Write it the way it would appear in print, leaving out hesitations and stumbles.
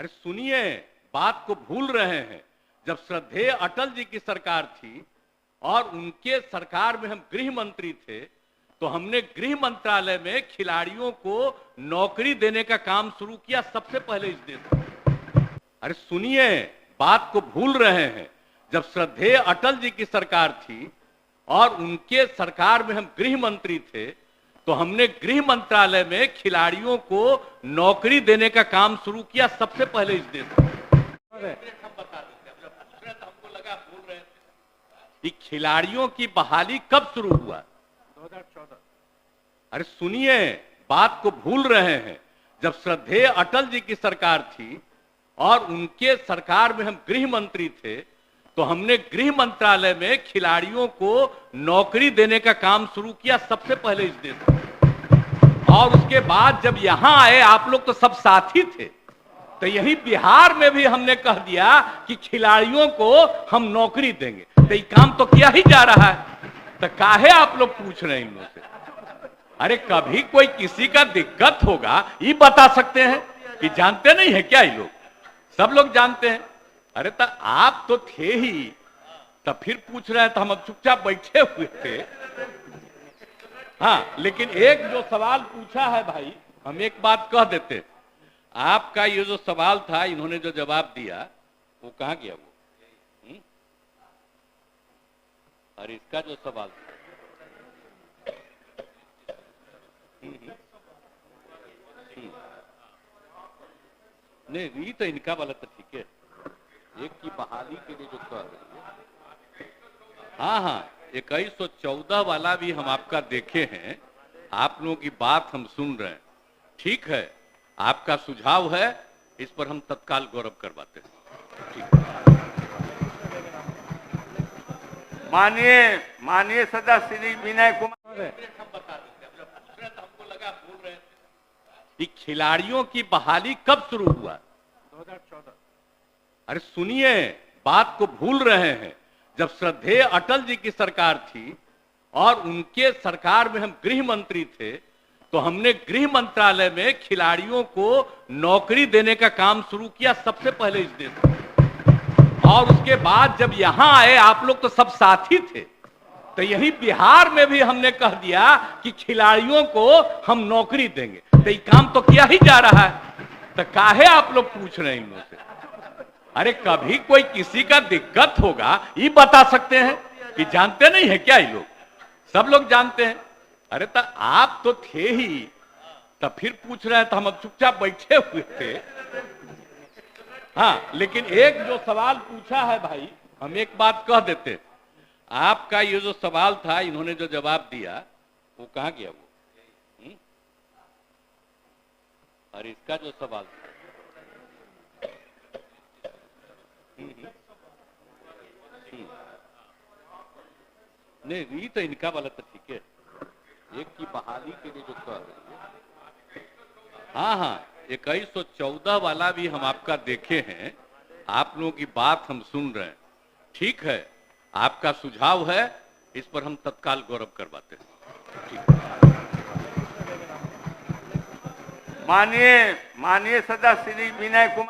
अरे सुनिए, बात को भूल रहे हैं। जब श्रद्धेय अटल जी की सरकार थी और उनके सरकार में हम गृह मंत्री थे, तो हमने गृह मंत्रालय में खिलाड़ियों को नौकरी देने का काम शुरू किया सबसे पहले इस देश में। अरे सुनिए, बात को भूल रहे हैं। जब श्रद्धेय अटल जी की सरकार थी और उनके सरकार में हम गृह मंत्री थे, तो हमने गृह मंत्रालय में खिलाड़ियों को नौकरी देने का काम शुरू किया सबसे पहले इस देश में। हम बता देते, जब पूछ रहे थे हमको लगा भूल रहे थे। ये खिलाड़ियों की बहाली कब शुरू हुआ? 2014। अरे सुनिए, बात को भूल रहे हैं। जब श्रद्धेय अटल जी की सरकार थी और उनके सरकार में हम गृह मंत्री थे, तो हमने गृह मंत्रालय में खिलाड़ियों को नौकरी देने का काम शुरू किया सबसे पहले इस देश में। और उसके बाद जब यहां आए, आप लोग तो सब साथी थे, तो यही बिहार में भी हमने कह दिया कि खिलाड़ियों को हम नौकरी देंगे। तो ये काम तो किया ही जा रहा है, तो काहे आप लोग पूछ रहे हैं इन लोगों से? अरे कभी कोई किसी का दिक्कत होगा ये बता सकते हैं कि जानते नहीं है क्या? ये लोग सब लोग जानते हैं। अरे तो आप तो थे ही, तब फिर पूछ रहे हैं, तो हम अब चुपचाप बैठे हुए थे। हाँ, लेकिन एक जो सवाल पूछा है भाई, हम एक बात कह देते। आपका ये जो सवाल था, इन्होंने जो जवाब दिया, वो कहाँ गया वो? और इसका जो सवाल था, नहीं, ये तो इनका वाला तो ठीक है। एक की बहाली के लिए जो कह रही है, हाँ, 2114 वाला भी हम आपका देखे हैं। आप लोगों की बात हम सुन रहे हैं। ठीक है, आपका सुझाव है, इस पर हम तत्काल गौरव करवाते हैं। ठीक है। माननीय सदस्य श्री विनय कुमार। हम बता देते, जब पूछ रहे थे हमको लगा भूल रहे थे। ये खिलाड़ियों की बहाली कब शुरू हुआ? 2014। अरे सुनिए, बात को भूल रहे हैं। जब श्रद्धेय अटल जी की सरकार थी और उनके सरकार में हम गृह मंत्री थे, तो हमने गृह मंत्रालय में खिलाड़ियों को नौकरी देने का काम शुरू किया सबसे पहले इस देश में। और उसके बाद जब यहां आए, आप लोग तो सब साथी थे, तो यही बिहार में भी हमने कह दिया कि खिलाड़ियों को हम नौकरी देंगे। तो ये काम तो किया ही जा रहा है, तो काहे आप लोग पूछ रहे हैं इन लोगों से? अरे कभी कोई किसी का दिक्कत होगा ये बता सकते हैं कि जानते नहीं है क्या? ये लोग सब लोग जानते हैं। अरे तो आप तो थे ही, तब फिर पूछ रहे हैं, तो हम अब चुपचाप बैठे हुए थे। हाँ, लेकिन एक जो सवाल पूछा है भाई, हम एक बात कह देते। आपका ये जो सवाल था, इन्होंने जो जवाब दिया, वो कहाँ गया वो? और इसका जो सवाल था, नहीं, ये तो इनका वाला तो ठीक है। एक की बहाली के लिए जो कह रही है, हाँ, 2114 वाला भी हम आपका देखे हैं। आप लोगों की बात हम सुन रहे हैं। ठीक है, आपका सुझाव है, इस पर हम तत्काल गौरव करवाते हैं। ठीक है। माननीय सदस्य श्री विनय कुमार।